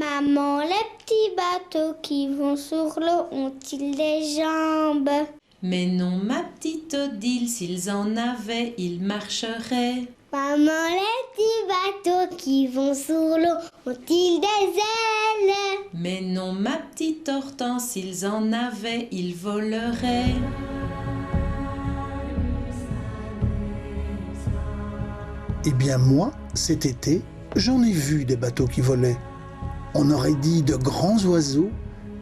Maman, les petits bateaux qui vont sur l'eau ont-ils des jambes? Mais non, ma petite Odile, s'ils en avaient, ils marcheraient. Maman, les petits bateaux qui vont sur l'eau ont-ils des ailes? Mais non, ma petite Hortense, s'ils en avaient, ils voleraient. Eh bien moi, cet été, j'en ai vu des bateaux qui volaient. On aurait dit de grands oiseaux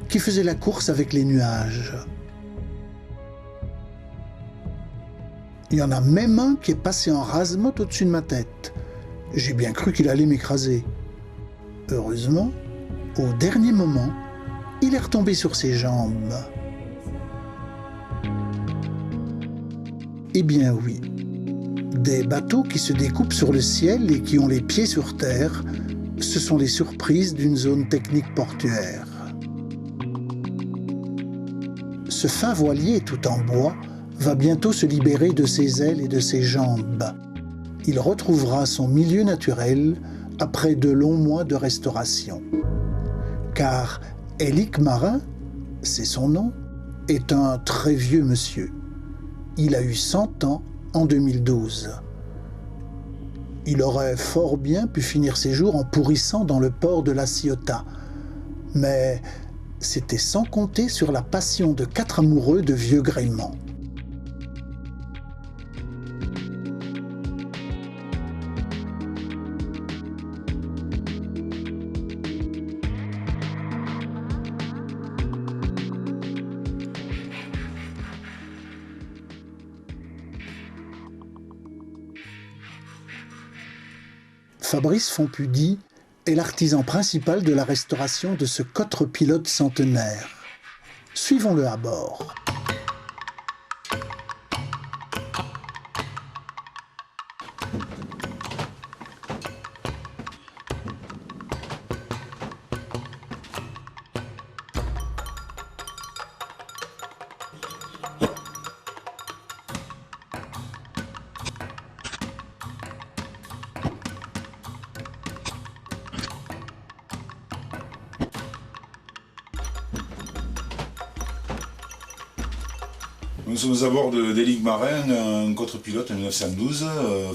qui faisaient la course avec les nuages. Il y en a même un qui est passé en rase-motte au-dessus de ma tête. J'ai bien cru qu'il allait m'écraser. Heureusement, au dernier moment, il est retombé sur ses jambes. Eh bien oui, des bateaux qui se découpent sur le ciel et qui ont les pieds sur terre, ce sont les surprises d'une zone technique portuaire. Ce fin voilier tout en bois va bientôt se libérer de ses ailes et de ses jambes. Il retrouvera son milieu naturel après de longs mois de restauration. Car Élic Marin, c'est son nom, est un très vieux monsieur. Il a eu 100 ans en 2012. Il aurait fort bien pu finir ses jours en pourrissant dans le port de La Ciotat. Mais c'était sans compter sur la passion de 4 amoureux de vieux gréement. Fabrice Fontpudie est l'artisan principal de la restauration de ce cotre pilote centenaire. Suivons-le à bord. Nous sommes à bord d'Élic Marin, un cotre-pilote 1912,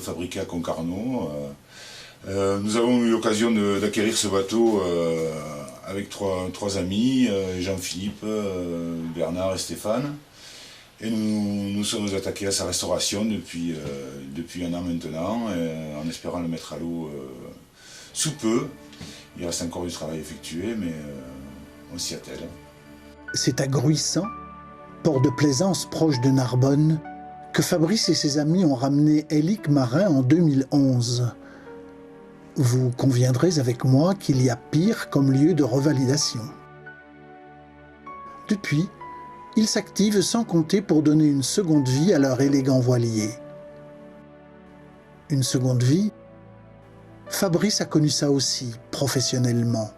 fabriqué à Concarneau. Nous avons eu l'occasion d'acquérir ce bateau avec trois amis, Jean-Philippe, Bernard et Stéphane. Et nous sommes attaqués à sa restauration depuis 1 an maintenant, en espérant le mettre à l'eau sous peu. Il reste encore du travail effectué, mais on s'y attelle. C'est à Gruissant, port de plaisance proche de Narbonne, que Fabrice et ses amis ont ramené Élic Marin en 2011. Vous conviendrez avec moi qu'il y a pire comme lieu de revalidation. Depuis, ils s'activent sans compter pour donner une seconde vie à leur élégant voilier. Une seconde vie, Fabrice a connu ça aussi, professionnellement.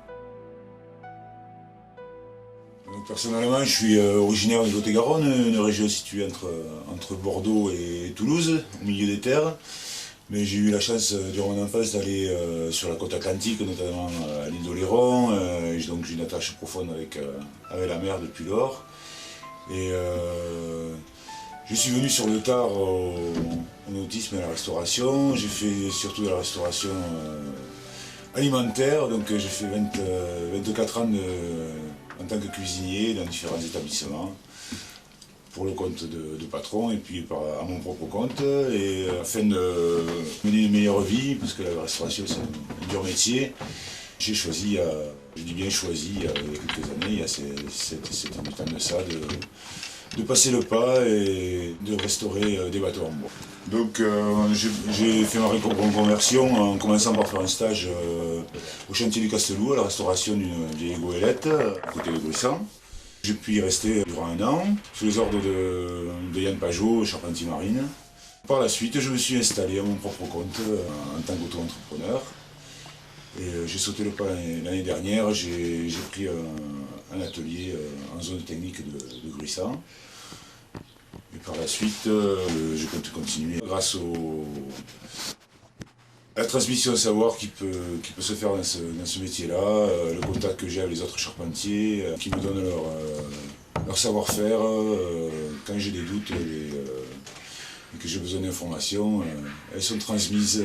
Personnellement, je suis originaire de Lot-et-Garonne, une région située entre Bordeaux et Toulouse, au milieu des terres. Mais j'ai eu la chance, durant mon enfance, d'aller sur la côte atlantique, notamment à l'île d'Oléron. Donc j'ai une attache profonde avec la mer depuis lors. Et je suis venu sur le tard au nautisme et à la restauration. J'ai fait surtout de la restauration alimentaire, donc j'ai fait 24 ans en tant que cuisinier dans différents établissements, pour le compte de patron et puis à mon propre compte, et afin de mener une meilleure vie, parce que la restauration c'est un dur métier, j'ai choisi, je dis bien choisi, il y a quelques années, il y a 7 ans de ça, de passer le pas et de restaurer des bateaux en bois. Donc j'ai fait ma reconversion en commençant par faire un stage au chantier du Castelou, à la restauration d'une vieille goélette, à côté de Gruissant. J'ai pu y rester durant 1 an, sous les ordres de Yann Pajot, charpentier marine. Par la suite, je me suis installé à mon propre compte en tant qu'auto-entrepreneur. Et j'ai sauté le pas l'année dernière, j'ai pris un atelier en zone technique de Gruissant. Et par la suite, je compte continuer grâce La transmission de savoir qui peut se faire dans ce métier-là, le contact que j'ai avec les autres charpentiers, qui me donnent leur savoir-faire quand j'ai des doutes et que j'ai besoin d'informations. Elles sont transmises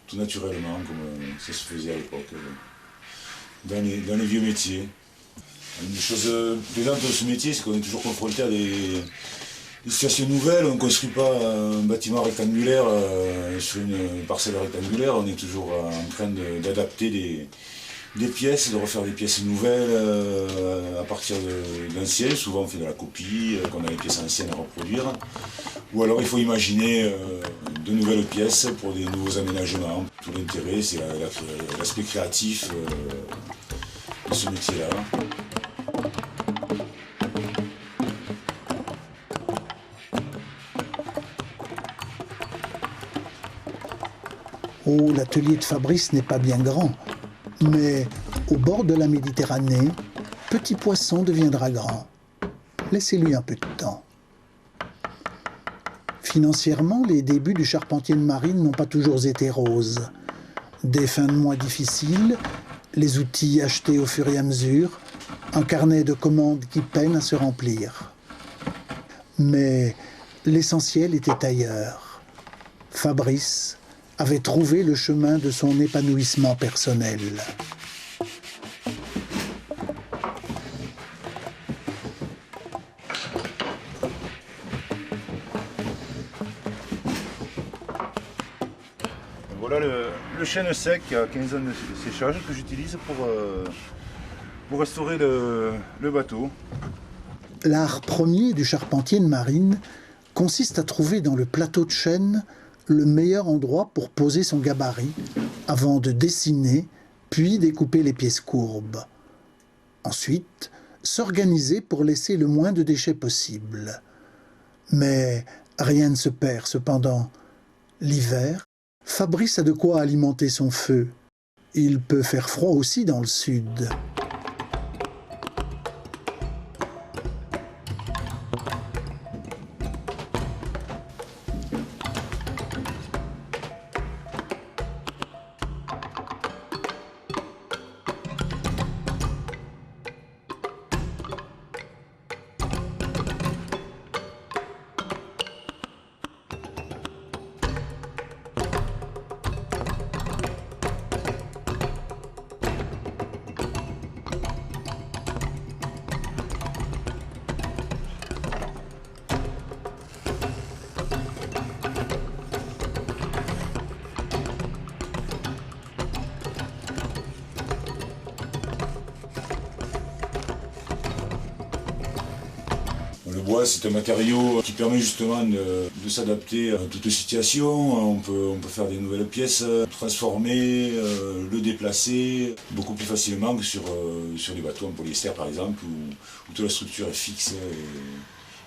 tout naturellement, comme ça se faisait à l'époque, dans les vieux métiers. Une des choses plaisantes de ce métier, c'est qu'on est toujours confronté à des situations nouvelles. On ne construit pas un bâtiment rectangulaire sur une parcelle rectangulaire. On est toujours en train d'adapter des pièces, de refaire des pièces nouvelles à partir d'anciennes. Souvent on fait de la copie, qu'on a les pièces anciennes à reproduire. Ou alors il faut imaginer de nouvelles pièces pour des nouveaux aménagements. Tout l'intérêt, c'est l'aspect créatif de ce métier-là. Oh, l'atelier de Fabrice n'est pas bien grand, mais au bord de la Méditerranée, petit poisson deviendra grand. Laissez-lui un peu de temps. Financièrement, les débuts du charpentier de marine n'ont pas toujours été roses. Des fins de mois difficiles, les outils achetés au fur et à mesure, un carnet de commandes qui peine à se remplir. Mais l'essentiel était ailleurs. Fabrice avait trouvé le chemin de son épanouissement personnel. Voilà le chêne sec à 15 ans de séchage que j'utilise pour restaurer le bateau. L'art premier du charpentier de marine consiste à trouver dans le plateau de chêne le meilleur endroit pour poser son gabarit avant de dessiner, puis découper les pièces courbes. Ensuite, s'organiser pour laisser le moins de déchets possible. Mais rien ne se perd cependant. L'hiver, Fabrice a de quoi alimenter son feu. Il peut faire froid aussi dans le sud. Le bois, c'est un matériau qui permet justement de s'adapter à toute situation. On peut faire des nouvelles pièces, transformer, le déplacer beaucoup plus facilement que sur les bateaux en polyester par exemple, où toute la structure est fixe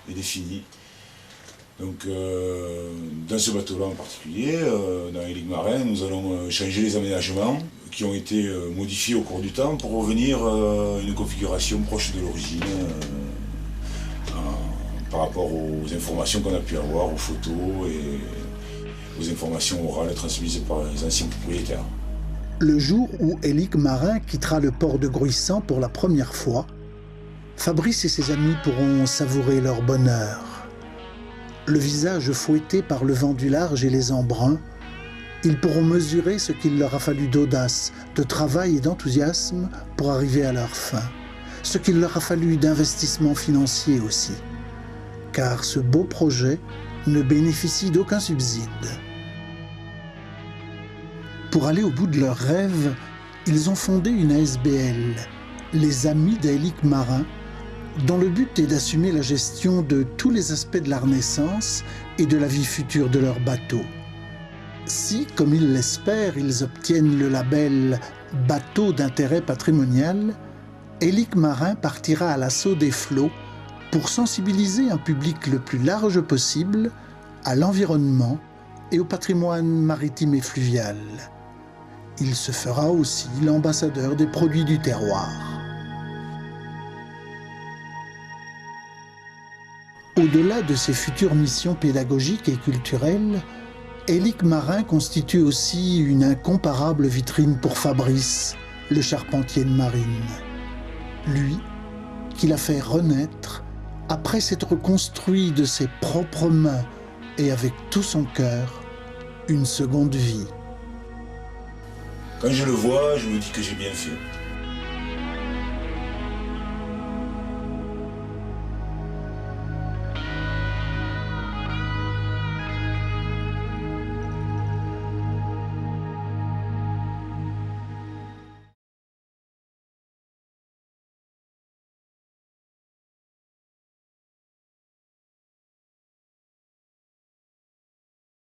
et définie. Donc dans ce bateau-là en particulier, dans Hélique Marin, nous allons changer les aménagements qui ont été modifiés au cours du temps pour revenir à une configuration proche de l'origine. Par rapport aux informations qu'on a pu avoir, aux photos et aux informations orales transmises par les anciens propriétaires. Le jour où Hélique Marin quittera le port de Gruissant pour la première fois, Fabrice et ses amis pourront savourer leur bonheur. Le visage fouetté par le vent du large et les embruns, ils pourront mesurer ce qu'il leur a fallu d'audace, de travail et d'enthousiasme pour arriver à leur fin. Ce qu'il leur a fallu d'investissement financier aussi. Car ce beau projet ne bénéficie d'aucun subside. Pour aller au bout de leurs rêves, ils ont fondé une ASBL, les Amis d'Hélique Marin, dont le but est d'assumer la gestion de tous les aspects de la Renaissance et de la vie future de leur bateau. Si, comme ils l'espèrent, ils obtiennent le label « Bateau d'intérêt patrimonial », Hélique Marin partira à l'assaut des flots pour sensibiliser un public le plus large possible à l'environnement et au patrimoine maritime et fluvial. Il se fera aussi l'ambassadeur des produits du terroir. Au-delà de ses futures missions pédagogiques et culturelles, Élique Marin constitue aussi une incomparable vitrine pour Fabrice, le charpentier de marine. Lui, qui l'a fait renaître après s'être construit de ses propres mains et avec tout son cœur, une seconde vie. Quand je le vois, je me dis que j'ai bien fait.